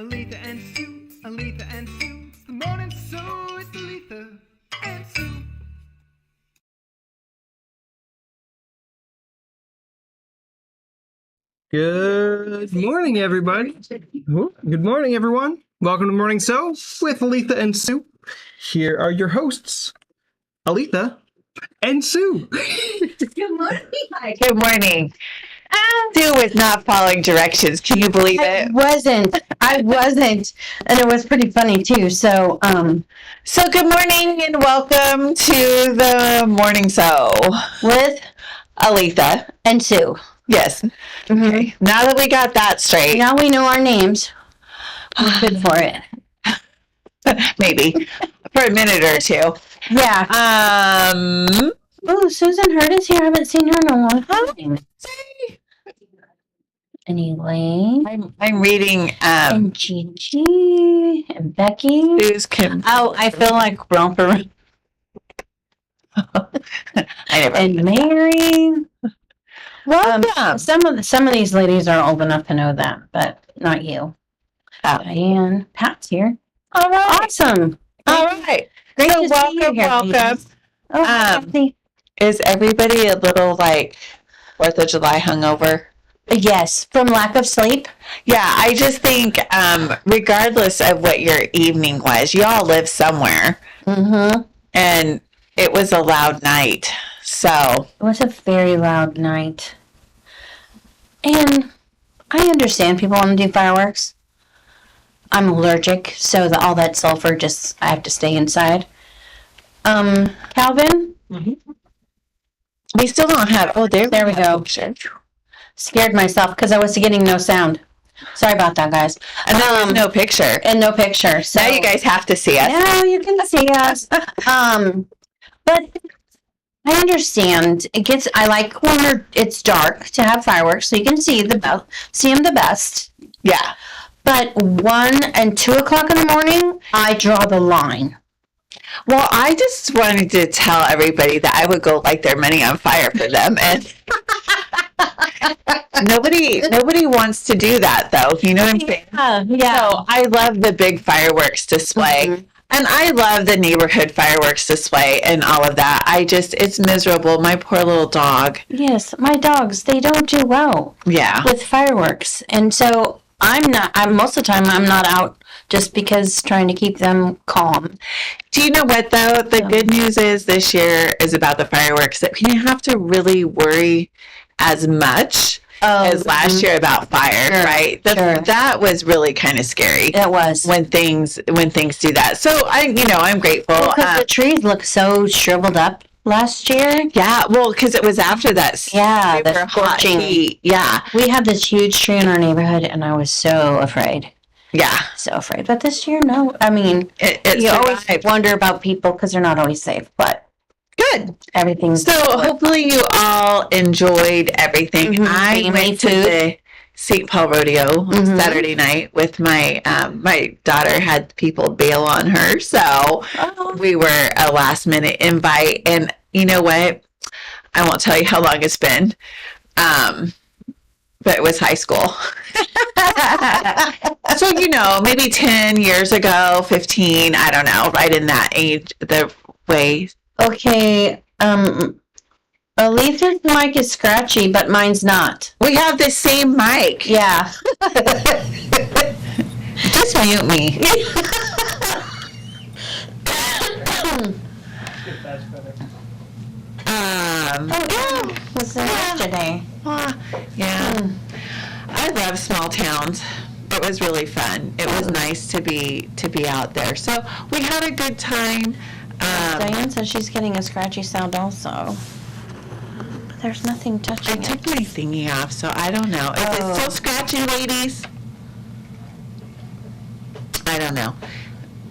Aletha and Sue, Aletha and Sue. It's the morning show with Aletha and Sue. Good morning, everybody. Good morning, everyone. Welcome to Morning So with Aletha and Sue. Here are your hosts, Aletha and Sue. Good morning. Good morning. Sue was not following directions. Can you believe it? I wasn't. And it was pretty funny too. So good morning and welcome to the Morning So with Aletha and Sue. Yes. Mm-hmm. Okay. Now that we got that straight. Now we know our names. We're good for it. Maybe. For a minute or two. Yeah. Oh, Susan Hurd is here. I haven't seen her in a long time. Anyway. I'm reading and Gigi and Becky. Sue's I feel like Romper. And Mary. Welcome. Some of these ladies are old enough to know that, but not you. Diane. Pat's here. All right. Awesome. All right. Great So to see you here. welcome. Oh, Kathy. Is everybody a little like 4th of July hungover? Yes, from lack of sleep. Yeah, I just think regardless of what your evening was, you all live somewhere. Mm-hmm. And it was a loud night. So it was a very loud night. And I understand people want to do fireworks. I'm allergic, so all that sulfur I have to stay inside. Calvin? Mm-hmm. We still don't have, there we go. Picture. Scared myself because I was getting no sound. Sorry about that, guys. And there was no picture. And no picture. So now you guys have to see us. Now you can see us. But I understand. I like when it's dark to have fireworks so you can see them the best. Yeah. But 1 and 2 o'clock in the morning, I draw the line. Well, I just wanted to tell everybody that I would go light their money on fire for them, and nobody wants to do that, though. You know what I'm saying? Yeah. So I love the big fireworks display, mm-hmm. and I love the neighborhood fireworks display and all of that. It's miserable. My poor little dog. Yes, my dogs, they don't do well. Yeah. With fireworks, and so most of the time I'm not out just because trying to keep them calm. Do you know what, though? The good news is this year is about the fireworks that we didn't have to really worry as much as last year about fire, right? That was really kind of scary. It was. When things do that. So I'm grateful. Because the trees look so shriveled up last year. Yeah, well, because it was after that the scorching heat. Yeah. We had this huge tree in our neighborhood, and I was so afraid. Yeah. So afraid. But this year, no. I mean, you always wonder about people because they're not always safe, but good. Everything's so good. Hopefully you all enjoyed everything. Mm-hmm. I went to the St. Paul Rodeo Saturday night with my my daughter had people bail on her, so we were a last minute invite, and you know what? I won't tell you how long it's been. But it was high school. So, maybe 10 years ago, 15, I don't know, right in that age, the way. Okay, Aletha's mic is scratchy, but mine's not. We have the same mic. Yeah. Just mute me. Was it yesterday? Yeah. I love small towns. It was really fun. It was nice to be out there. So we had a good time. Diane says she's getting a scratchy sound also. But there's nothing touching I took my thingy off, so I don't know. Is it still scratchy, ladies? I don't know.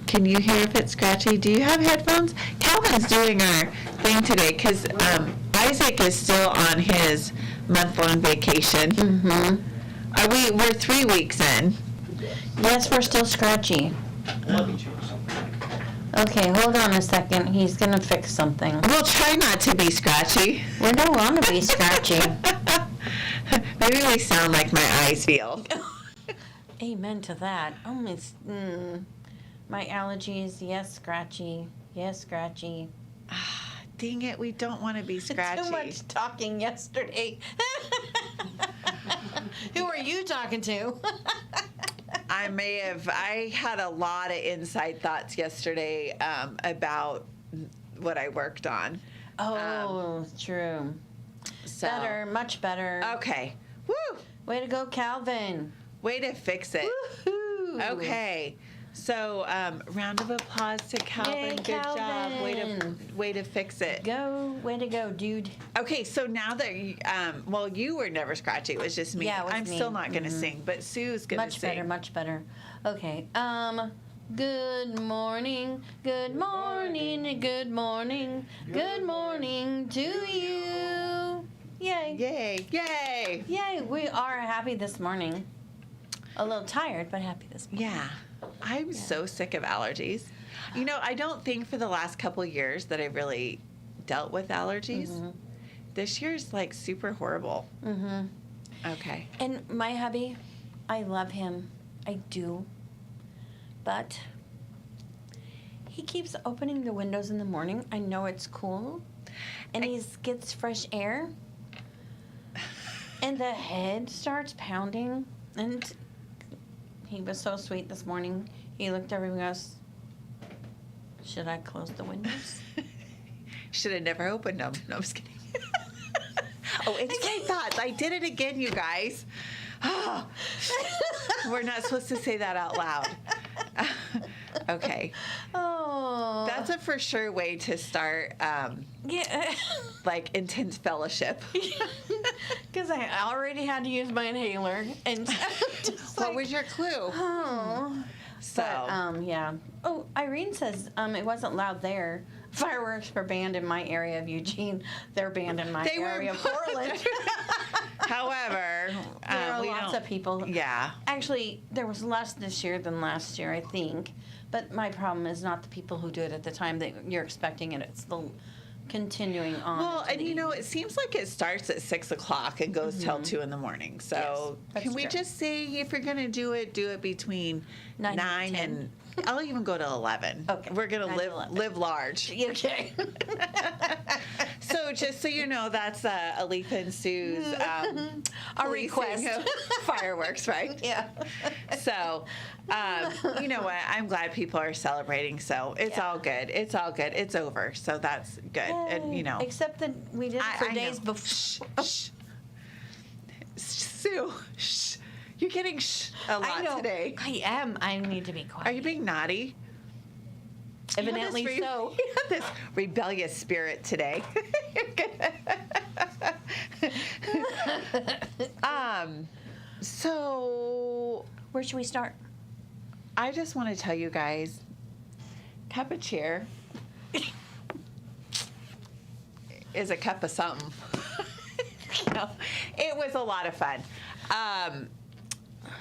Can you hear if it's scratchy? Do you have headphones? Calvin's doing our thing today because Isaac is still on his month-long vacation. Mm-hmm. We're 3 weeks in. Yes, we're still scratchy. Okay, hold on a second. He's going to fix something. We'll try not to be scratchy. We don't want to be scratchy. Maybe we sound like my eyes feel. Amen to that. Oh, my allergies, yes, scratchy. Yes, scratchy. Dang it, we don't want to be scratchy. Too much talking yesterday. Who are you talking to? I had a lot of inside thoughts yesterday about what I worked on. Oh, true. So, Better, much better. Okay. Woo! Way to go, Calvin. Way to fix it. Woohoo. Okay. So, round of applause to Calvin. Yay, Good Calvin. job. Way to fix it. Way to go, dude. Okay, so now that you were never scratchy. It was just me. Yeah, it was I'm me. still not going to sing, but Sue's going to sing. Much better. Okay. Good morning. Good morning. Good morning. Good morning to you. Yay. Yay! Yay! Yay. We are happy this morning. A little tired, but happy this morning. Yeah. I'm so sick of allergies. You know, I don't think for the last couple of years that I've really dealt with allergies. Mm-hmm. This year's like super horrible. Mm-hmm. Okay. And my hubby, I love him. I do. But he keeps opening the windows in the morning. I know it's cool. And he gets fresh air. And the head starts pounding. And he was so sweet this morning. He looked over and goes, should I close the windows? Should have never opened them. No, I'm just kidding. Oh, inside thoughts. I did it again, you guys. We're not supposed to say that out loud. Okay. Oh. That's a for sure way to start, Yeah. like, intense fellowship. Because I already had to use my inhaler. And just What was your clue? Oh. So, But, yeah. Oh, Irene says it wasn't loud there. Fireworks were banned in my area of Eugene. They're banned in my They were area of Portland. however, There are we lots don't- of people. Yeah. Actually, there was less this year than last year, I think. But my problem is not the people who do it at the time that you're expecting it. It's the continuing on. Well, into and the you know, it seems like it starts at 6 o'clock and goes till 2 in the morning. So Yes, that's can we true. just say if you're going to do it between 9 9 and 10. and I'll even go to 11. Okay, We're going 9 to to 11. live large. Okay. So just so you know, that's Aletha and Sue's A policing request. of fireworks, right? Yeah. So, you know what? I'm glad people are celebrating. So it's Yeah. all good. It's all good. It's over. So that's good. And you know, Except that we did it for I days know. before. Shh. Sue, shh. You're getting shh a lot I know. today. I am. I need to be quiet. Are you being naughty? Evidently You have this so. You have this rebellious spirit today. So Where should we start? I just want to tell you guys, cup of cheer is a cup of something. No, it was a lot of fun.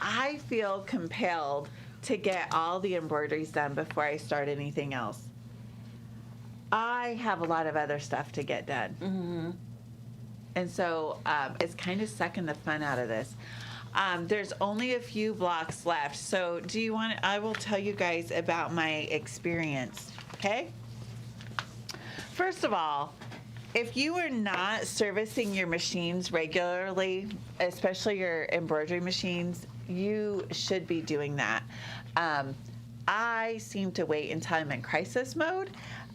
I feel compelled to get all the embroideries done before I start anything else. I have a lot of other stuff to get done. Mm-hmm. And so it's kind of sucking the fun out of this. There's only a few blocks left. So do you want, I will tell you guys about my experience, okay? First of all, if you are not servicing your machines regularly, especially your embroidery machines, you should be doing that. I seem to wait until I'm in crisis mode.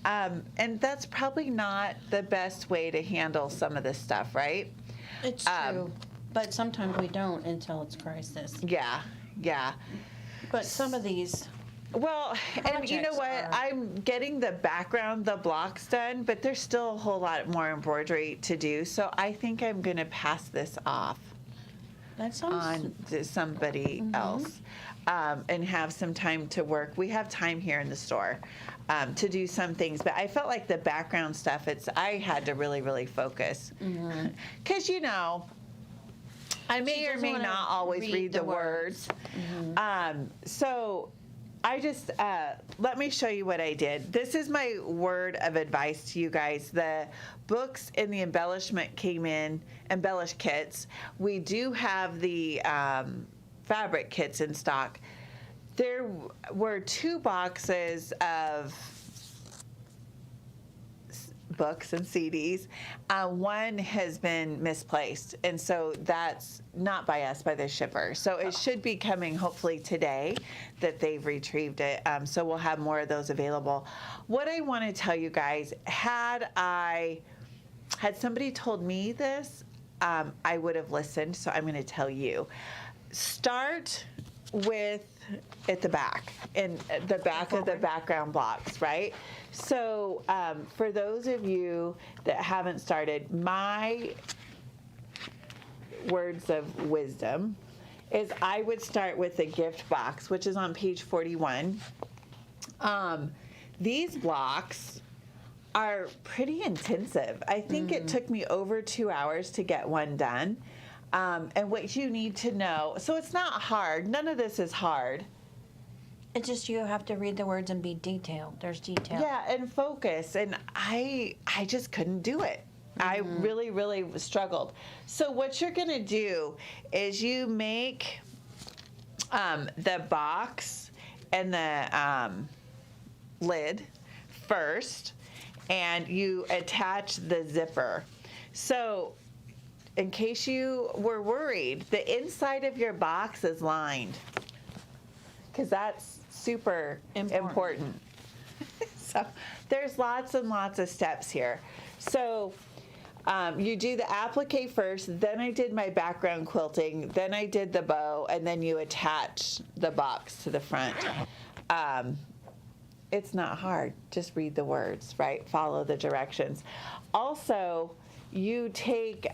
And that's probably not the best way to handle some of this stuff, right? It's true. But sometimes we don't until it's crisis. Yeah, yeah. But some of these, Well, and you know Projects what? are- I'm getting the background, the blocks done, but there's still a whole lot more embroidery to do. So I think I'm going to pass this off that sounds. on to somebody Mm-hmm. else and have some time to work. We have time here in the store to do some things, but I felt like the background stuff, I had to really, really focus. Because, you know, I may She or doesn't may wanna not always read the words. So I just, let me show you what I did. This is my word of advice to you guys. The books and the embellish kits. We do have the fabric kits in stock. There were 2 boxes of books and CDs. One has been misplaced, and so that's not by us, by the shipper. So it should be coming hopefully today that they've retrieved it. So we'll have more of those available. What I want to tell you guys, had somebody told me this, I would have listened. So I'm going to tell you. Start with at the back, in the back of the background blocks, right? So for those of you that haven't started, my words of wisdom is I would start with the gift box, which is on page 41. These blocks are pretty intensive. I think it took me over 2 hours to get one done. And what you need to know, so it's not hard. None of this is hard. It's just you have to read the words and be detailed. There's detail. Yeah, and focus. And I just couldn't do it. I really, really struggled. So what you're going to do is you make the box and the lid first, and you attach the zipper. So in case you were worried, the inside of your box is lined, because that's super important. So there's lots and lots of steps here. So you do the applique first, then I did my background quilting, then I did the bow, and then you attach the box to the front. It's not hard. Just read the words, right? Follow the directions. Also, you take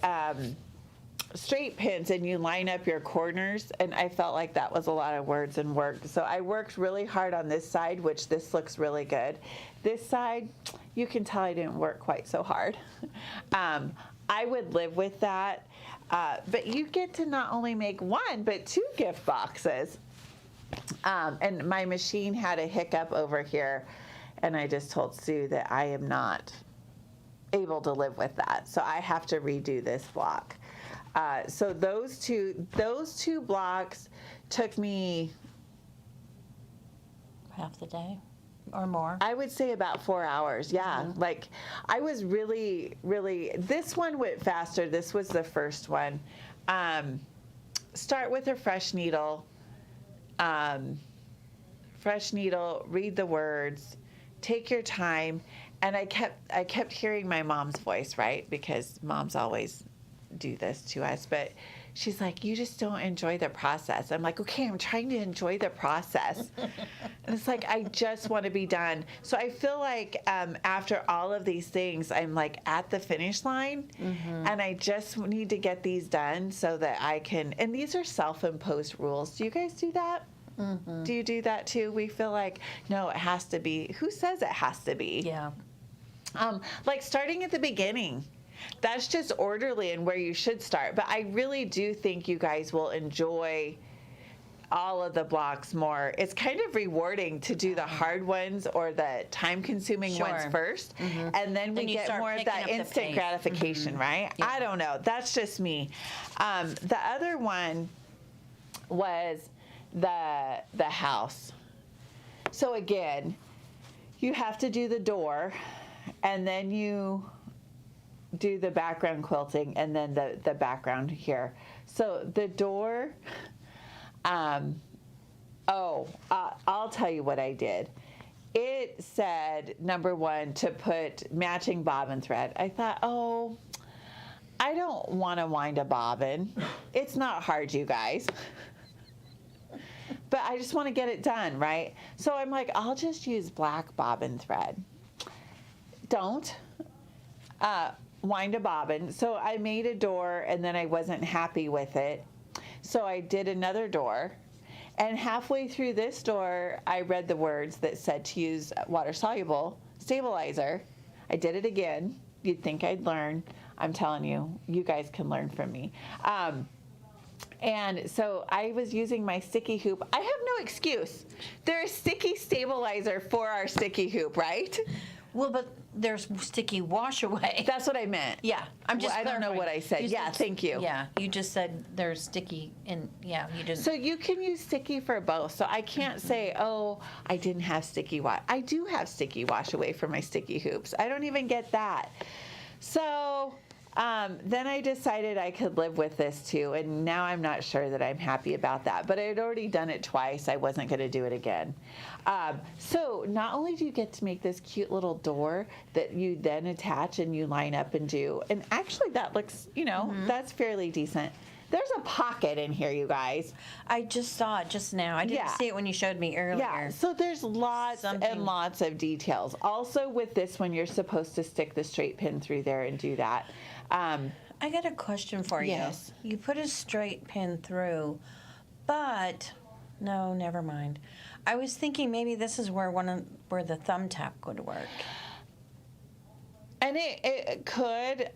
straight pins and you line up your corners, and I felt like that was a lot of words and work. So I worked really hard on this side, which this looks really good. This side, you can tell I didn't work quite so hard. I would live with that. But you get to not only make 1, but 2 gift boxes. And my machine had a hiccup over here, and I just told Sue that I am not able to live with that. So I have to redo this block. So those two blocks took me half the day or more. I would say about 4 hours. Yeah. Like I was really, this one went faster. This was the first one. Start with a fresh needle. Fresh needle, read the words, take your time. And I kept hearing my mom's voice, right? Because moms always do this to us, but she's like, you just don't enjoy the process. I'm like, okay, I'm trying to enjoy the process. And it's like, I just want to be done. So I feel like after all of these things, I'm like at the finish line, and I just need to get these done so that I can, and these are self-imposed rules. Do you guys do that? Do you do that too? We feel like, no, it has to be. Who says it has to be? Yeah. Like starting at the beginning. That's just orderly and where you should start. But I really do think you guys will enjoy all of the blocks more. It's kind of rewarding to do the hard ones or the time-consuming ones first, and then we get more of that instant gratification, right? Yeah. I don't know. That's just me. The other one was the house. So again, you have to do the door, and then you do the background quilting, and then the background here. So the door, I'll tell you what I did. It said, number 1, to put matching bobbin thread. I thought, I don't want to wind a bobbin. It's not hard, you guys. But I just want to get it done, right? So I'm like, I'll just use black bobbin thread. Don't wind a bobbin. So I made a door, and then I wasn't happy with it. So I did another door. And halfway through this door, I read the words that said to use water-soluble stabilizer. I did it again. You'd think I'd learn. I'm telling you, you guys can learn from me. And so I was using my sticky hoop. I have no excuse. There's sticky stabilizer for our sticky hoop, right? Well, but there's sticky wash away. That's what I meant. Yeah, I'm just. Well, I don't know clarifying. what I said. You Yeah, thank you. Yeah, you just said there's sticky, and yeah, you didn't. So you can use sticky for both. So I can't say, oh, I didn't have sticky wash. I do have sticky wash away for my sticky hoops. I don't even get that. So then I decided I could live with this too. And now I'm not sure that I'm happy about that. But I had already done it twice. I wasn't going to do it again. So not only do you get to make this cute little door that you then attach and you line up and do. And actually that looks, that's fairly decent. There's a pocket in here, you guys. I just saw it just now. I didn't see it when you showed me earlier. Yeah, so there's lots and lots of details. Also with this one, you're supposed to stick the straight pin through there and do that. I got a question for you. Yes. You put a straight pin through, but no, never mind. I was thinking maybe this is where where the thumbtack would work. And it could.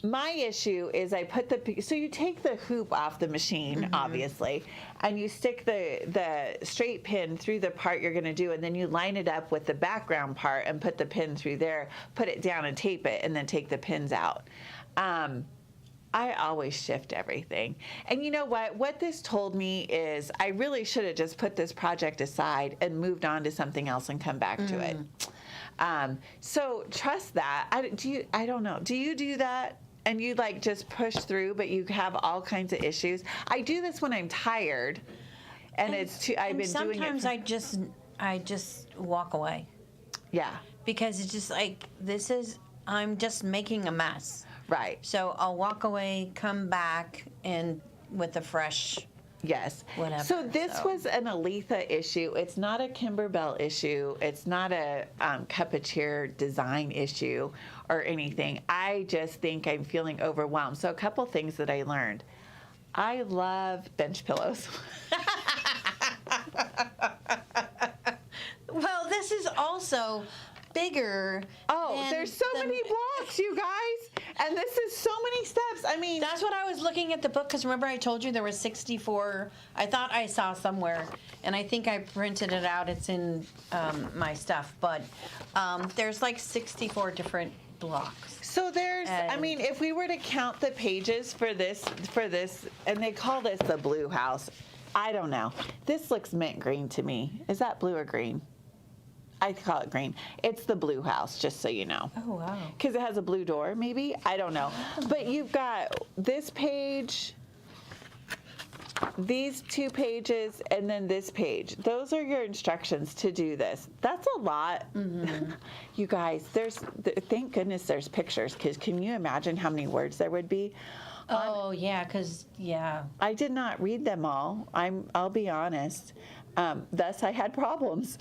My issue is I put so you take the hoop off the machine, obviously, and you stick the straight pin through the part you're going to do, and then you line it up with the background part and put the pin through there, put it down and tape it, and then take the pins out. I always shift everything. And you know what? What this told me is I really should have just put this project aside and moved on to something else and come back to it. So trust that. I don't know. Do you do that? And you like just push through, but you have all kinds of issues. I do this when I'm tired, and it's too. I've been doing it. Sometimes I just walk away. Yeah. Because it's just like I'm just making a mess. Right. So I'll walk away, come back, and with a fresh. Yes. Whatever. So this was an Aletha issue. It's not a Kimberbell issue. It's not a Cup-a-Chair design issue or anything. I just think I'm feeling overwhelmed. So a couple things that I learned. I love bench pillows. Well, this is also bigger. Oh, there's so many blocks, you guys. And this is so many steps. I mean, that's what I was looking at the book, because remember I told you there was 64. I thought I saw somewhere, and I think I printed it out. It's in my stuff, but there's like 64 different blocks. So there's, I mean, if we were to count the pages for this, and they call this the blue house, I don't know. This looks mint green to me. Is that blue or green? I call it green. It's the blue house, just so you know. Oh, wow. Because it has a blue door, maybe? I don't know. But you've got this page, these two pages, and then this page. Those are your instructions to do this. That's a lot. You guys, thank goodness there's pictures, because can you imagine how many words there would be? Oh, yeah, because, yeah. I did not read them all. I'll be honest. Thus, I had problems.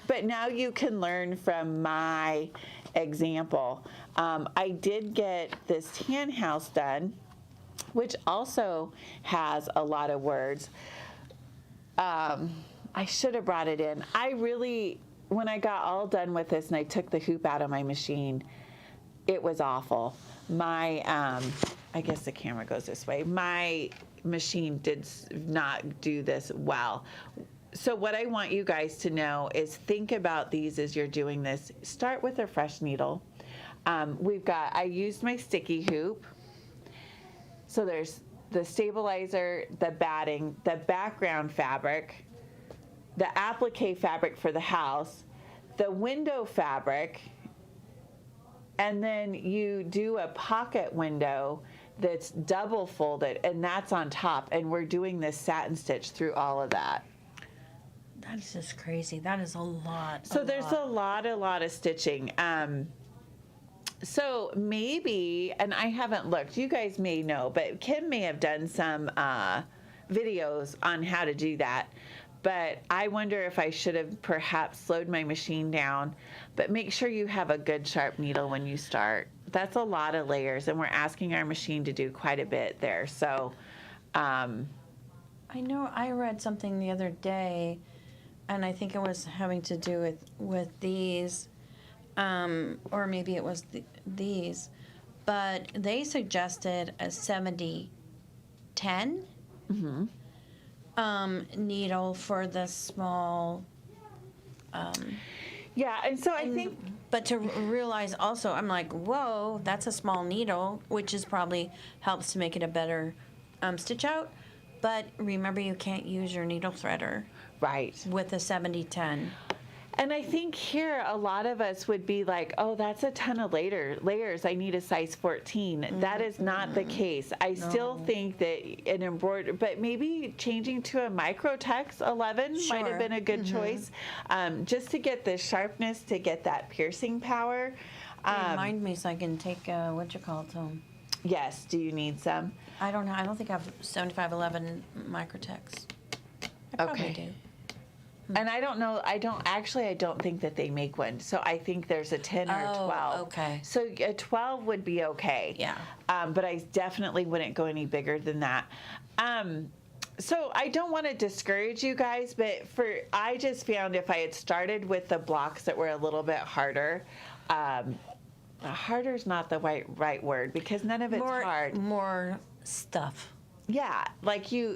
But now you can learn from my example. I did get this tan house done, which also has a lot of words. I should have brought it in. When I got all done with this and I took the hoop out of my machine, it was awful. I guess the camera goes this way. My machine did not do this well. So what I want you guys to know is think about these as you're doing this. Start with a fresh needle. I used my sticky hoop. So there's the stabilizer, the batting, the background fabric, the applique fabric for the house, the window fabric, and then you do a pocket window that's double folded, and that's on top, and we're doing this satin stitch through all of that. That's just crazy. That is a lot. So there's a lot of stitching. So maybe, and I haven't looked, you guys may know, but Kim may have done some videos on how to do that. But I wonder if I should have perhaps slowed my machine down. But make sure you have a good sharp needle when you start. That's a lot of layers, and we're asking our machine to do quite a bit there. So, I know I read something the other day, and I think it was having to do with these, or maybe it was these, but they suggested a 70-10. Mm-hmm. Needle for the small. Yeah, and so I think But to realize also, I'm like, whoa, that's a small needle, which is probably helps to make it a better stitch out. But remember, you can't use your needle threader right. with a 70-10. And I think here a lot of us would be like, oh, that's a ton of layers. I need a size 14. That is not the case. I still think that an embroidery, but maybe changing to a microtex 11 might have been a good choice, just to get the sharpness, to get that piercing power. Remind me so I can take, what you call it, Yes, do you need some? I don't know. I don't think I have 7511 microtex. I probably Okay. do. And I don't know, I don't think that they make one. So I think there's a 10 or a 12. Okay. So a 12 would be okay. Yeah. But I definitely wouldn't go any bigger than that. So I don't want to discourage you guys, but I just found if I had started with the blocks that were a little bit harder, harder is not the right word because none of it's hard. More stuff. Yeah,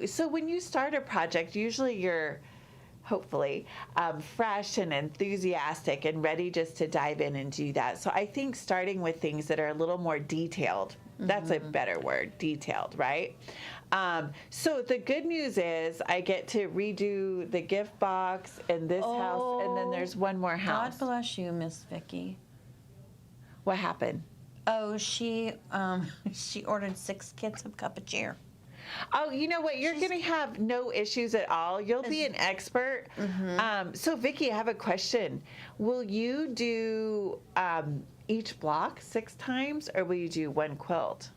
so when you start a project, usually you're hopefully fresh and enthusiastic and ready just to dive in and do that. So I think starting with things that are a little more detailed, that's a better word, detailed, right? So the good news is I get to redo the gift box and this house, and then there's one more house. God bless you, Miss Vicky. What happened? Oh, she ordered 6 kits of cup of cheer. Oh, you know what? You're going to have no issues at all. You'll be an expert. So, Vicki, I have a question. Will you do each block 6 times, or will you do one quilt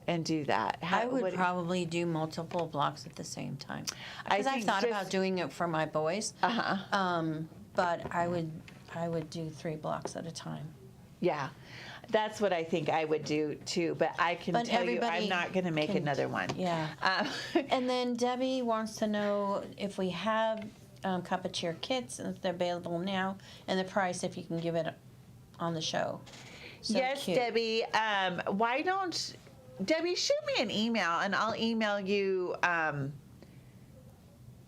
and do that? I would probably do multiple blocks at the same time. Because I think thought just- about doing it for my boys. But I would do 3 blocks at a time. Yeah. That's what I think I would do too, but I can But tell you I'm everybody not going to make another one. Yeah. And then Debbie wants to know if we have cup of cheer kits and if they're available now, and the price if you can give it on the show. So yes, cute. Debbie. Why don't Debbie shoot me an email and I'll email you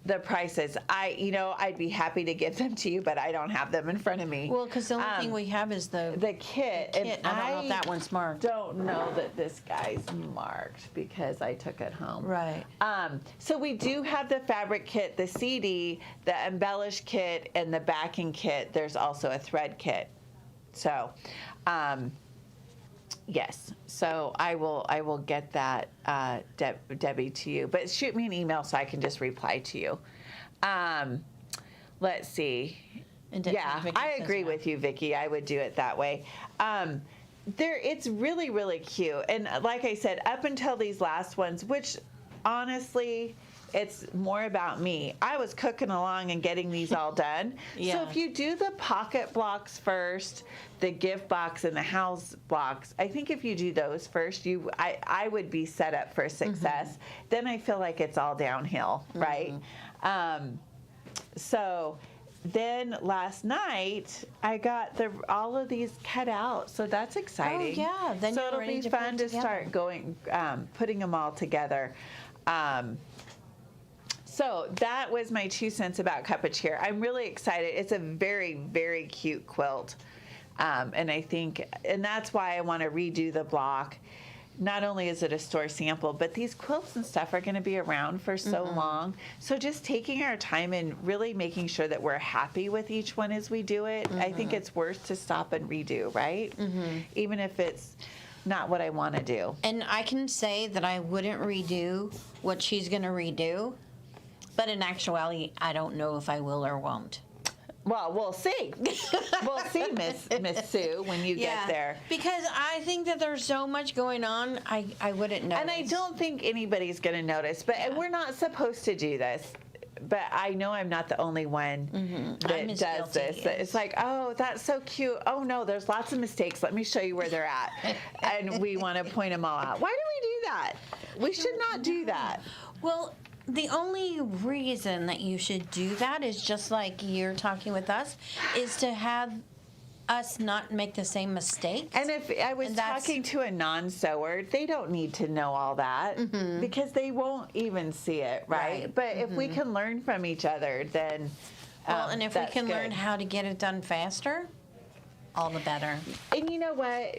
the prices. I'd be happy to give them to you, but I don't have them in front of me. Well, because the only thing we have is the kit. kit. And I don't know if that one's marked. Don't know that this guy's marked because I took it home. Right. So we do have the fabric kit, the CD, the embellish kit, and the backing kit. There's also a thread kit. So, yes. So I will get that, Debbie, to you. But shoot me an email so I can just reply to you. Let's see. Yeah, I agree with you, Vicki. I would do it that way. It's really, really cute. And like I said, up until these last ones, which honestly, it's more about me. I was cooking along and getting these all done. Yeah. So if you do the pocket blocks first, the gift box and the house blocks, I think if you do those first, I would be set up for success. Then I feel like it's all downhill, right? So then last night I got all of these cut out, so that's exciting. Oh, yeah. Then so you're it'll ready be to put fun it to together. start going, putting them all together. So that was my 2 cents about Cup of Cheer. I'm really excited. It's a very, very cute quilt. And that's why I want to redo the block. Not only is it a store sample, but these quilts and stuff are going to be around for so long. So just taking our time and really making sure that we're happy with each one as we do it, I think it's worth to stop and redo, right? Even if it's not what I want to do. And I can say that I wouldn't redo what she's going to redo, but in actuality, I don't know if I will or won't. Well, we'll see. We'll see, Miss Sue, when you get there. Because I think that there's so much going on, I wouldn't notice. And I don't think anybody's going to notice, but we're not supposed to do this. But I know I'm not the only one that I'm as does guilty this. as- It's like, oh, that's so cute. Oh, no, there's lots of mistakes. Let me show you where they're at. And we want to point them all out. Why do we do that? We should not do that. Well, the only reason that you should do that is just like you're talking with us, is to have us not make the same mistakes. And if I was And that's- talking to a non-sewer, they don't need to know all that because they won't even see it, right? Right. But if we can learn from each other, then Well, and if we that's can good. learn how to get it done faster, all the better. And you know what?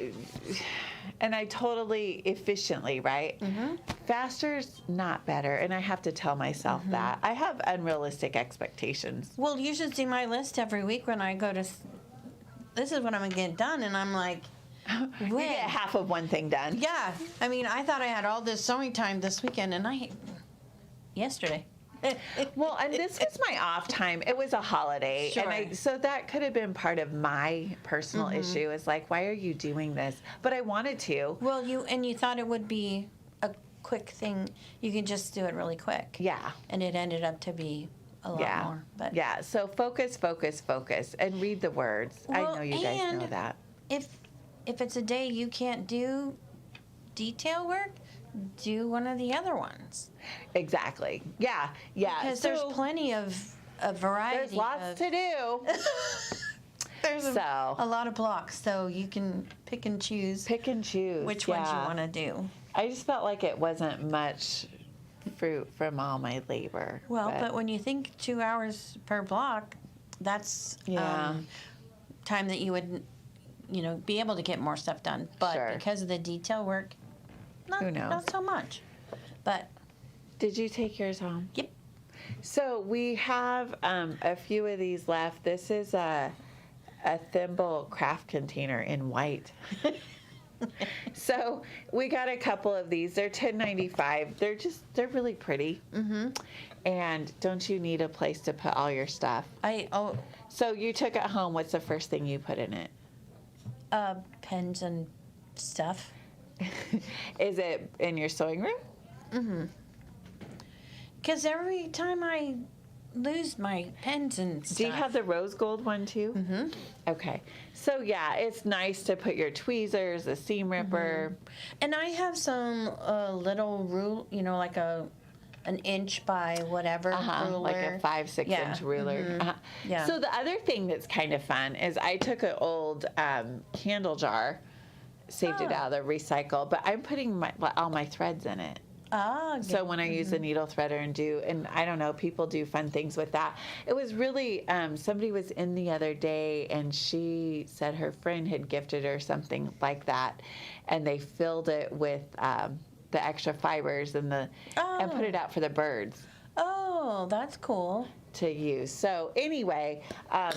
And I totally efficiently, right? Faster's not better, and I have to tell myself that. I have unrealistic expectations. Well, you should see my list every week when I go to. This is what I'm gonna get done, and I'm like, You when? get half of one thing done. Yeah, I mean, I thought I had all this sewing time this weekend, and yesterday. Well, and this was my off time. It was a holiday, Sure. and so that could have been part of my personal issue. Is like, why are you doing this? But I wanted to. Well, you thought it would be a quick thing. You can just do it really quick. Yeah. And it ended up to be a lot more. But Yeah. So focus, focus, focus, and read the words. I Well, know you guys and know that. if it's a day you can't do detail work, do one of the other ones. Exactly. Yeah. Yeah. Because so there's plenty of variety. there's lots to do. There's So- a lot of blocks, so you can pick and choose Pick and choose. which ones you yeah. want to do. I just felt like it wasn't much fruit from all my labor. Well, but when you think 2 hours per block, that's Yeah. time that you would, be able to get more stuff done. But Sure. because of the detail work, Who knows? not so much. But Did you take yours home? yep, So we have a few of these left. This is a thimble craft container in white. So we got a couple of these. They're $10.95. They're really pretty. Mm-hmm. And don't you need a place to put all your stuff? So you took it home. What's the first thing you put in it? pens and stuff. Is it in your sewing room? Because every time I lose my pens and stuff. Do you have the rose gold one too? Mm-hmm. Okay. So yeah, it's nice to put your tweezers, a seam ripper. And I have some little rule, like an inch by whatever ruler. Like a 5-6 Yeah. inch ruler. Yeah. So the other thing that's kind of fun is I took an old candle jar, saved it out of the recycle, but I'm putting all my threads in it. Ah, So when I use a needle threader and I don't know, people do fun things with that. It was really, somebody was in the other day and she said her friend had gifted her something like that, and they filled it with the extra fibers and put it out for the birds Oh, that's cool. to use. So anyway, I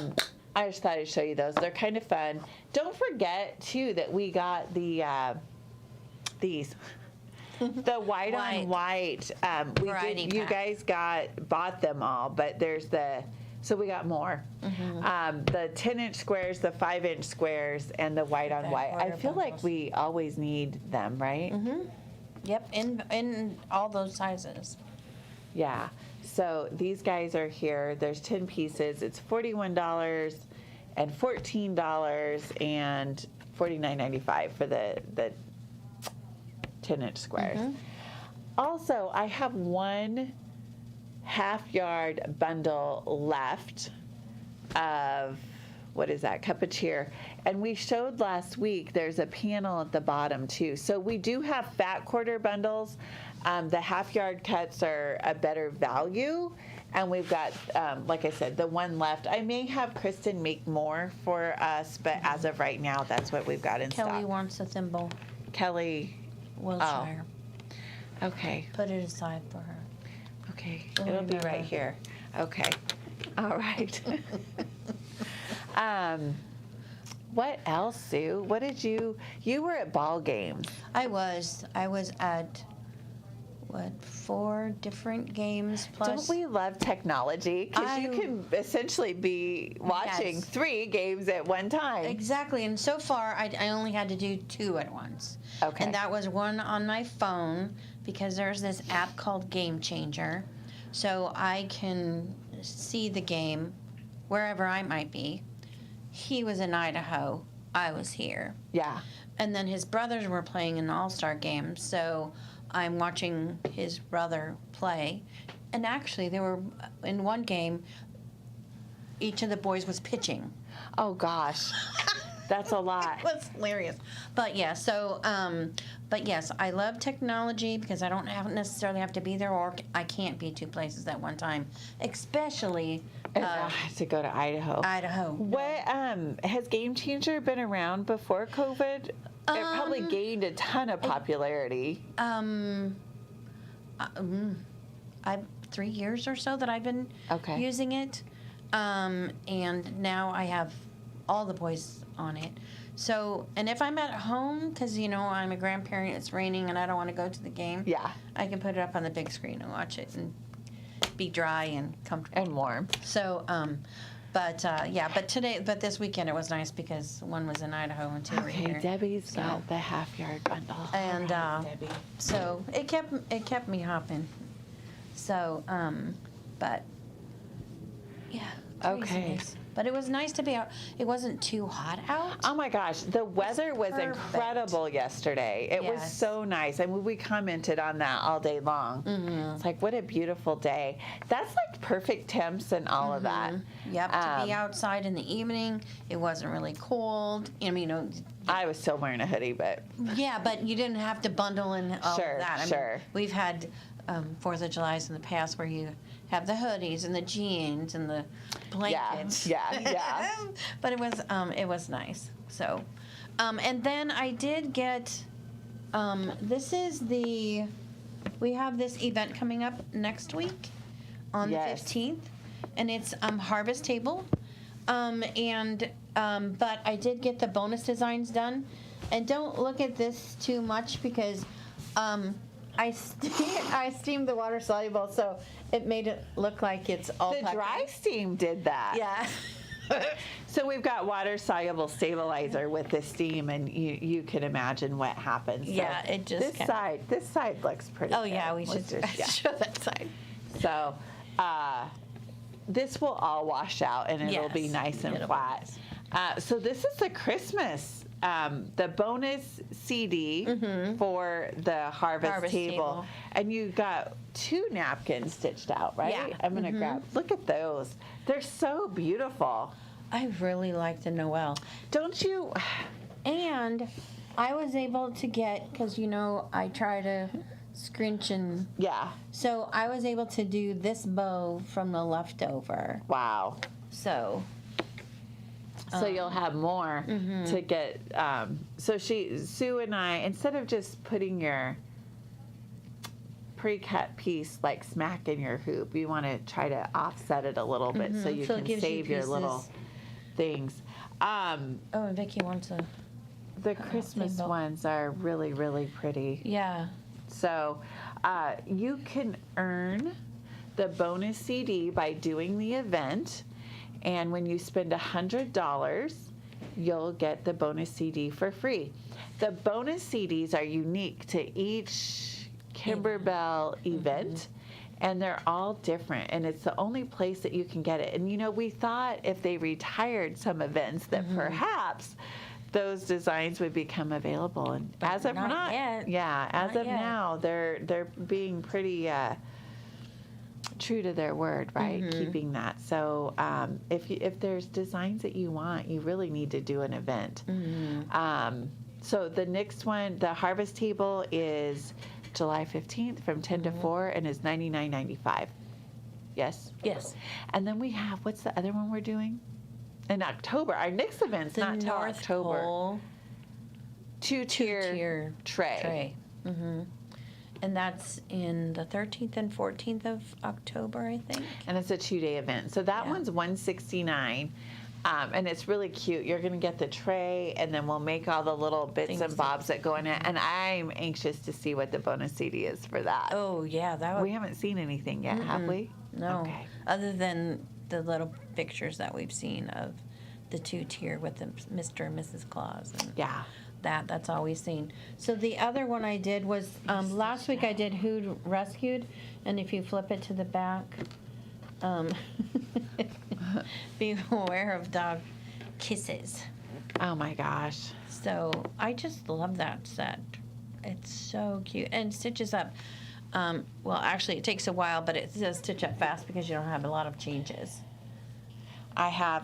just thought I'd show you those. They're kind of fun. Don't forget too that we got these. The white on white. Variety You pack. guys bought them all, but so we got more. The 10-inch squares, the 5-inch squares, and the white on white. I quarter feel like bundles. we always need them, right? Yep, in all those sizes. Yeah. So these guys are here. There's 10 pieces. It's $41 and $14 and $49.95 for the 10-inch squares. Also, I have one half-yard bundle left of, what is that, cup of cheer. And we showed last week there's a panel at the bottom too. So we do have fat quarter bundles. The half-yard cuts are a better value. And we've got, like I said, the one left. I may have Kristen make more for us, but as of right now, that's what we've got in Kelly stock. wants a thimble, Kelly. Wilshire. Okay. Put it aside for her. Okay. We'll It'll be remember. right here. Okay. All right. What else, Sue? What did you were at ball games. I was at 4 different games plus. Don't we love technology? Because you I- can essentially be watching Yes. 3 games at one time. Exactly, and so far I only had to do 2 at once. Okay. And that was one on my phone because there's this app called Game Changer, so I can see the game wherever I might be. He was in Idaho, I was here. Yeah. And then his brothers were playing an all-star game, so I'm watching his brother play. And actually, they were in one game, each of the boys was pitching. Oh gosh. That's a lot. It was hilarious. But yeah, but yes, I love technology because I don't necessarily have to be there, or I can't be 2 places at one time, especially And now I have to go to Idaho. Idaho. What has Game Changer been around before COVID? It probably gained a ton of popularity. I've 3 years or so that I've been Okay. using it, and now I have all the boys on it. So, and if I'm at home, because I'm a grandparent, it's raining, and I don't want to go to the game. Yeah. I can put it up on the big screen and watch it and be dry and comfortable. And warm. So, but this weekend it was nice because one was in Idaho and two were Okay, here. Debbie's got the half yard bundle. And All right, Debbie. so it kept me hopping. So, but yeah. Okay. craziness. But it was nice to be out. It wasn't too hot out. Oh my gosh, the weather was perfect. incredible yesterday. It was Yes. so nice. I mean, we commented on that all day long. It's like, what a beautiful day. That's like perfect temps and all of that. Yep, to be outside in the evening. It wasn't really cold. I mean, I was still wearing a hoodie, but yeah, but you didn't have to bundle in all Sure, of that. I mean, sure. we've had 4th of Julys in the past where you have the hoodies and the jeans and the blankets. yeah. But it was nice. So, and then I did get. We have this event coming up next week on Yes. the 15th, and it's Harvest Table. But I did get the bonus designs done, and don't look at this too much because I steamed the water soluble, so it made it look like it's all The puckered. dry steam did that. Yeah. So we've got water soluble stabilizer with the steam, and you can imagine what happens. So Yeah, it just this side looks pretty. Oh yeah, good. we should Let's just- show that side. So this will all wash out, and it'll be Yes, nice and it'll be flat. So this is the Christmas, the bonus CD for the Harvest Table. And you got 2 napkins stitched out, right? Yeah. I'm going to grab, look at those. They're so beautiful. I really like the Noel. Don't you? And I was able to get, because I try to scrunch and, Yeah. so I was able to do this bow from the leftover. Wow. So, So you'll have more to get. So Sue and I, instead of just putting your pre-cut piece like smack in your hoop, you want to try to offset it a little bit so you So it can gives you save your little pieces. things. and Vicky wants a, The Christmas table. ones are really, really pretty. yeah. So you can earn the bonus CD by doing the event. And when you spend $100, you'll get the bonus CD for free. The bonus CDs are unique to each Kimberbell event, and they're all different. And it's the only place that you can get it. And we thought if they retired some events that perhaps those designs would become available. And as of not yet. yeah, as Not of yet. now, they're being pretty. True to their word, right? Keeping that. So if there's designs that you want, you really need to do an event. So the next one, the Harvest Table, is July 15th from 10 to 4 and is $99.95. Yes? Yes. And then we have, what's the other one we're doing? In October. Our next event's The not till North October. Pole Two-tier tray. And that's in the 13th and 14th of October, I think. And it's a 2-day event. So that Yeah. one's $169. And it's really cute. You're going to get the tray, and then we'll make all the little bits Things and bobs that go in it. And I'm anxious to see what the bonus CD is for that. Oh, yeah, that would. We haven't seen anything yet, have we? No. Okay. Other than the little pictures that we've seen of the 2-tier with the Mr. and Mrs. Claus. And Yeah. that's all we've seen. So the other one I did was last week I did Who Rescued, and if you flip it to the back, beware of dog kisses. Oh my gosh. So I just love that set. It's so cute and stitches up. Well, actually, it takes a while, but it does stitch up fast because you don't have a lot of changes.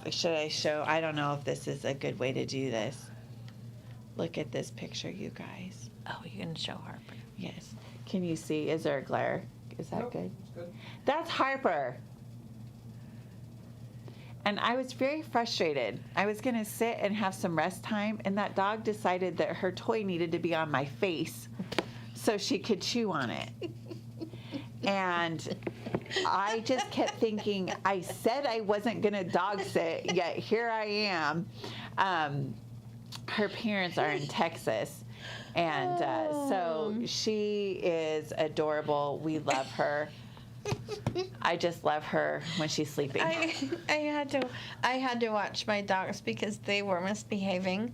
Should I show? I don't know if this is a good way to do this. Look at this picture, you guys. Oh, you can show Harper. Yes. Can you see? Is there a glare? Is that good? It's good. That's Harper. And I was very frustrated. I was going to sit and have some rest time, and that dog decided that her toy needed to be on my face so she could chew on it. And I just kept thinking, I said I wasn't going to dog sit, yet here I am. Her parents are in Texas. And so she is adorable. We love her. I just love her when she's sleeping. I had to watch my dogs because they were misbehaving.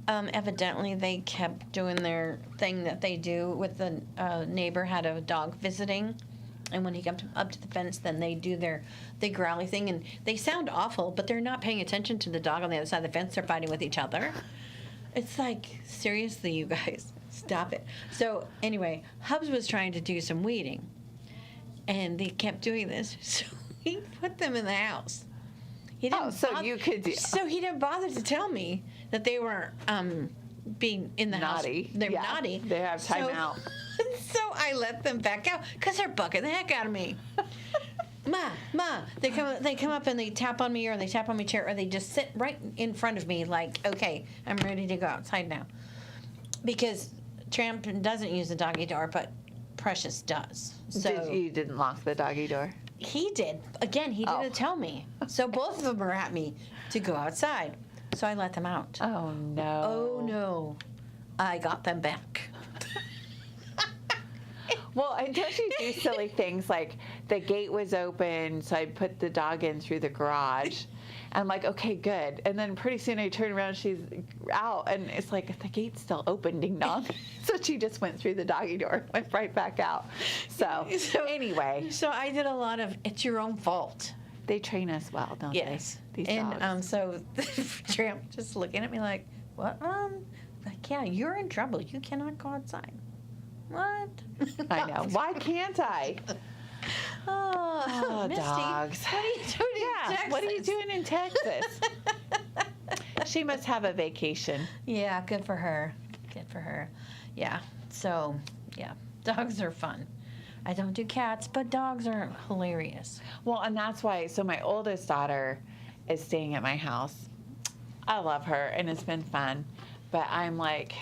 Evidently, they kept doing their thing that they do with the neighbor had a dog visiting, and when he comes up to the fence, then they do their growly thing, and they sound awful, but they're not paying attention to the dog on the other side of the fence. They're fighting with each other. It's like, seriously, you guys, stop it. So anyway, Hubs was trying to do some weeding, and they kept doing this, so he put them in the house. He didn't you could do. So he didn't bother to tell me that they were being in the Naughty. house. They're naughty. They have time out. So I let them back out because they're bucking the heck out of me. Ma, they come up and they tap on me, or they tap on my chair, or they just sit right in front of me like, okay, I'm ready to go outside now. Because Tramp doesn't use the doggy door, but Precious does. So You didn't lock the doggy door? he did. Again, he didn't tell me. So both of them are at me to go outside. So I let them out. Oh, no. Oh, no. I got them back. Well, and don't you do silly things like the gate was open, so I put the dog in through the garage. I'm like, okay, good. And then pretty soon I turn around, she's out, and it's like, the gate's still open, ding dong. So she just went through the doggy door, went right back out. So anyway. So I did a lot of, it's your own fault. They train us well, don't Yes. they? These And dogs. so Tramp just looking at me like, what, Mom? Like, yeah, you're in trouble. You cannot go outside. What? I know. Why can't I? Oh, Misty, dogs. What are you doing in Texas? What are you doing in Texas? She must have a vacation. Yeah, good for her. Good for her. Yeah. So, yeah, dogs are fun. I don't do cats, but dogs are hilarious. Well, and that's why, so my oldest daughter is staying at my house. I love her, and it's been fun. But I'm like,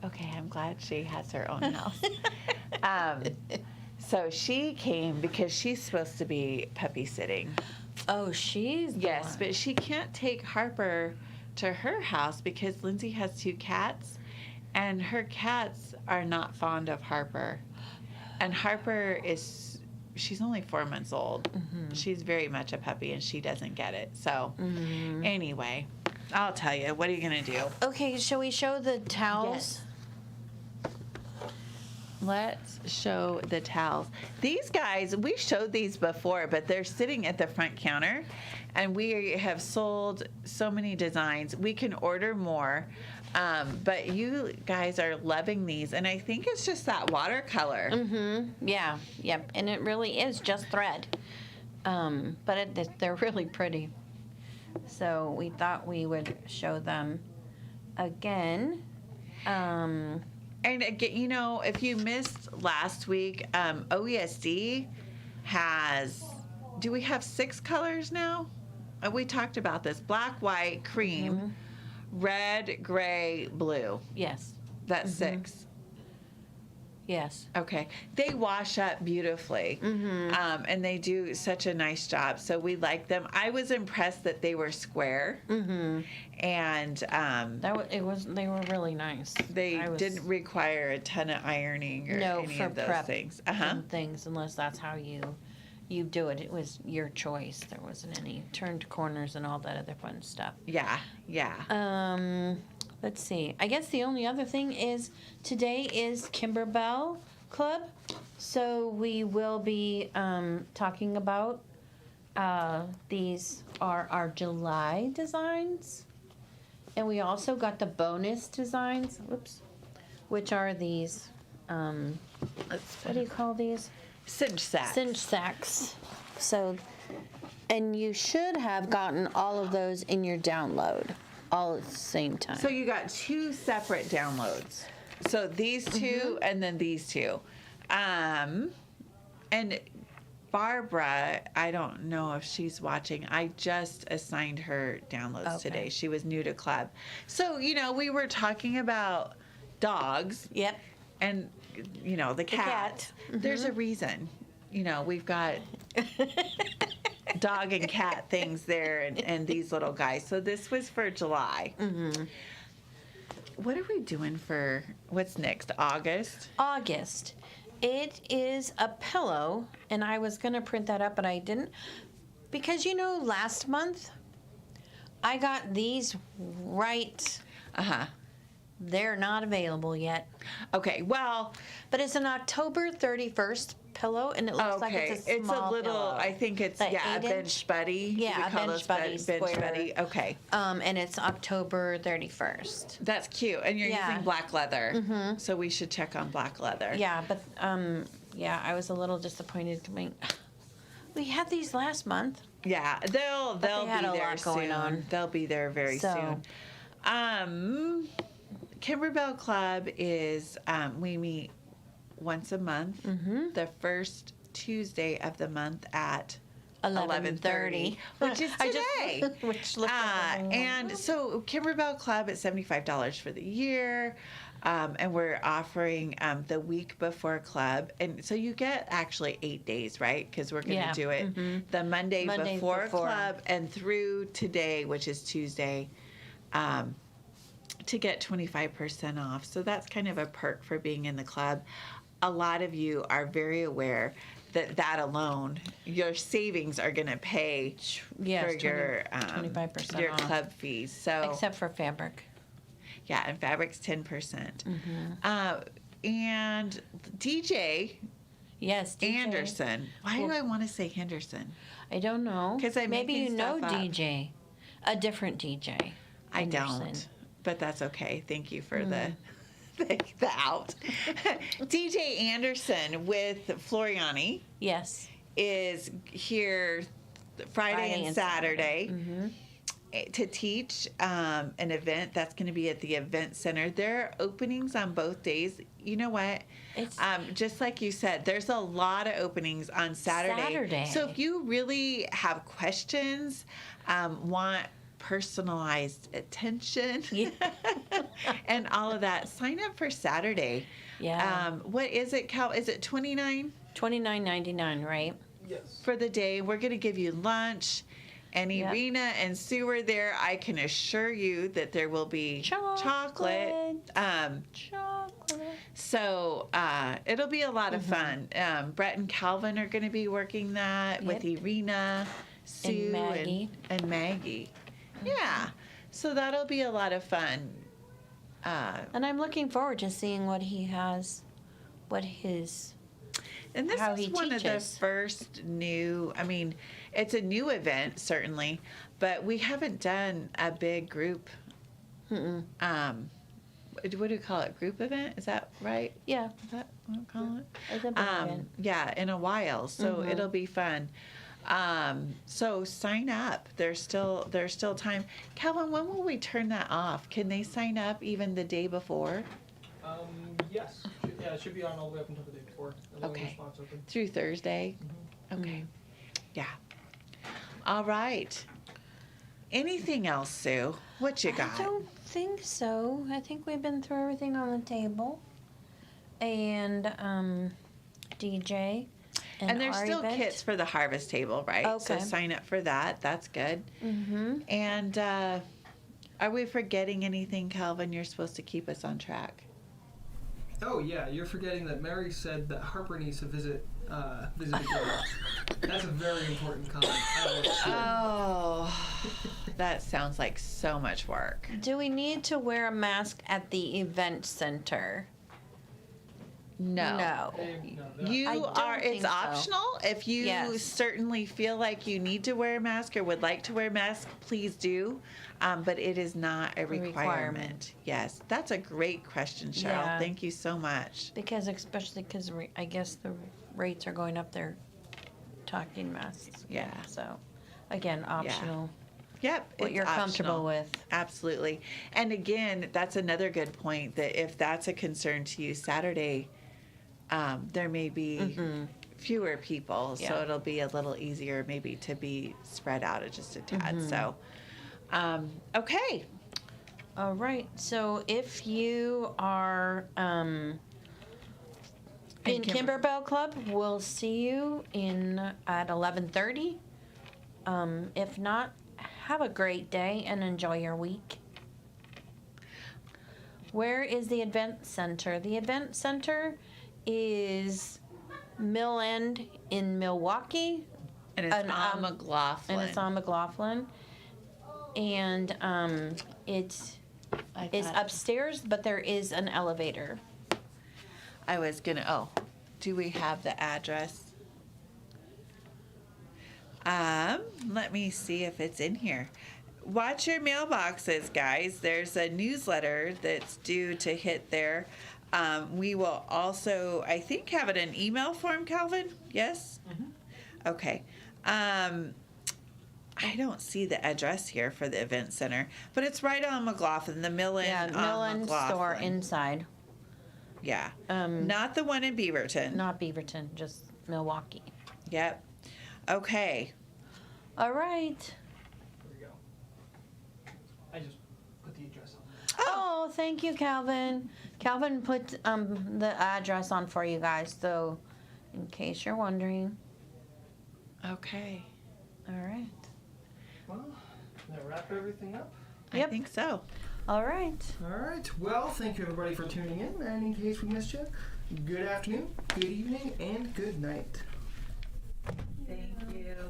okay, I'm glad she has her own house. So she came because she's supposed to be puppy sitting. Oh, she's the Yes, one. but she can't take Harper to her house because Lindsay has 2 cats, and her cats are not fond of Harper. And Harper she's only 4 months old. Mm-hmm. She's very much a puppy, and she doesn't get it. So anyway, I'll tell you, what are you going to do? Okay, shall we show the towels? Yes. Let's show the towels. These guys, we showed these before, but they're sitting at the front counter, and we have sold so many designs. We can order more, but you guys are loving these, and I think it's just that watercolor. Mm-hmm. Yeah, yep. And it really is just thread. But they're really pretty. So we thought we would show them again. And again, you know, if you missed last week, OESD has, do we have 6 colors now? We talked about this: black, white, cream, red, gray, blue. Yes. That's 6. Yes. Okay. They wash up beautifully, and they do such a nice job. So we like them. I was impressed that they were square, and They were really nice. they didn't require a ton of ironing or any for of those prep things. and things, unless that's how you do it. It was your choice. There wasn't any turned corners and all that other fun stuff. Yeah. Let's see. I guess the only other thing is today is Kimberbell Club, so we will be talking about these are our July designs, and we also got the bonus designs. Whoops, which are these? What do you call these? Cinch sacks. Cinch sacks. So, and you should have gotten all of those in your download all at the same time. So you got 2 separate downloads. So these 2 and then these 2. And Barbara, I don't know if she's watching. I just assigned her downloads Okay. today. She was new to club. So, we were talking about dogs Yep. and, the cat. cat. There's a reason. We've got dog and cat things there and these little guys. So this was for July. Mm-hmm. What are we doing for, what's next, August? August. It is a pillow, and I was going to print that up, but I didn't. Because, last month, I got these right. Uh-huh. They're not available yet. Okay, well, But it's an October 31st pillow, and it looks like okay, it's a small little, pillow. I think it's, Like a 8 bench inch? buddy. Do Yeah, we a call bench those buddy bench square. buddy? Okay. And it's October 31st. That's cute. And you're Yeah. using black leather. So we should check on black leather. Yeah, but, I was a little disappointed. We had these last month. Yeah, they'll they be had a there lot going soon. on. They'll be there very So- soon. Kimberbell Club is we meet once a month, the first Tuesday of the month at 11:30, which is today. Which looks And so Kimberbell Club is $75 for the year. And we're offering the week before club. And so you get actually 8 days, right? Because we're going to Yeah. do it the Monday before club and through today, which is Tuesday, to get 25% off. So that's kind of a perk for being in the club. A lot of you are very aware that alone, your savings are going to pay Yes, for your 25% your off. club fees. So except for fabric. yeah, and fabric's 10%. Mm-hmm. And DJ Yes, DJ. Anderson. Why do I want to say Henderson? I don't know. 'Cause I'm maybe making you know stuff up. DJ, a different DJ. I Anderson. don't, but that's okay. Thank you for the out. DJ Anderson with Floriani Yes. is here Friday and Saturday. To teach an event that's going to be at the event center. There are openings on both days. You know what? It's Just like you said, there's a lot of openings on Saturday. So if you really have questions, want personalized attention, and all of that, sign up for Saturday. Yeah. What is it, Cal? Is it $29 $29.99, right? Yes. for the day? We're going to give you lunch. And Yep. Irina and Sue are there. I can assure you that there will be chocolate. Chocolate. So it'll be a lot of fun. Brett and Calvin are going to be working that with Irina, Sue, Maggie. and Maggie. Yeah. So that'll be a lot of fun. And I'm looking forward to seeing what he has, what his. And this How is he one of the teaches. first new, I mean, it's a new event, certainly, but we haven't done a big group, what do you call it? Group event? Is that right? Yeah. Is that what I'm calling it? It's a big event. Yeah, in a while. So it'll be fun. So sign up. There's still time. Calvin, when will we turn that off? Can they sign up even the day before? Yes. Yeah, it should be on all the way up until the day before. As long as the Okay. spot's open. Through Thursday? Okay. Yeah. All right. Anything else, Sue? What you got? I don't think so. I think we've been through everything on the table. And DJ. And there's our still event. kits for the harvest table, right? So Okay. sign up for that. That's good. Mm-hmm. And are we forgetting anything, Calvin? You're supposed to keep us on track. Oh yeah, you're forgetting that Mary said that Harper needs to visit again. That's a very important comment. Oh, that sounds like so much work. Do we need to wear a mask at the event center? No. No. I You don't are, think it's so. optional. If you Yes. certainly feel like you need to wear a mask or would like to wear a mask, please do. But it is not a requirement. Yes. That's a great question, Cheryl. Yeah. Thank you so much. Because especially because I guess the rates are going up there. Talking masks. Yeah. So, again, optional. Yep. What it's you're comfortable optional. with. Absolutely. And again, that's another good point that if that's a concern to you, Saturday, there may be fewer people, so Yeah. it'll be a little easier maybe to be spread out just a tad. So, okay. All right. So if you are in Kimberbell Club, we'll see you at 11:30. If not, have a great day and enjoy your week. Where is the event center? The event center is Mill End in Milwaukee, And it's And, on McLaughlin. and it's on McLaughlin. And it's upstairs, but there is an elevator. I was gonna. Oh, do we have the address? Let me see if it's in here. Watch your mailboxes, guys. There's a newsletter that's due to hit there. We will also, I think, have it in email form, Calvin. Yes. Okay. I don't see the address here for the event center, but it's right on McLaughlin, the Millen Millen McLaughlin. store inside. Yeah. Not the one in Beaverton. Not Beaverton, just Milwaukee. Yep. Okay. All right. There we go. I just put the address on. Oh, thank you, Calvin. Calvin put the address on for you guys, so in case you're wondering. Okay. All right. Well, gonna wrap everything up. Yep. I think so. All right. All right. Well, thank you everybody for tuning in. And in case we missed you, good afternoon, good evening, and good night. Thank you.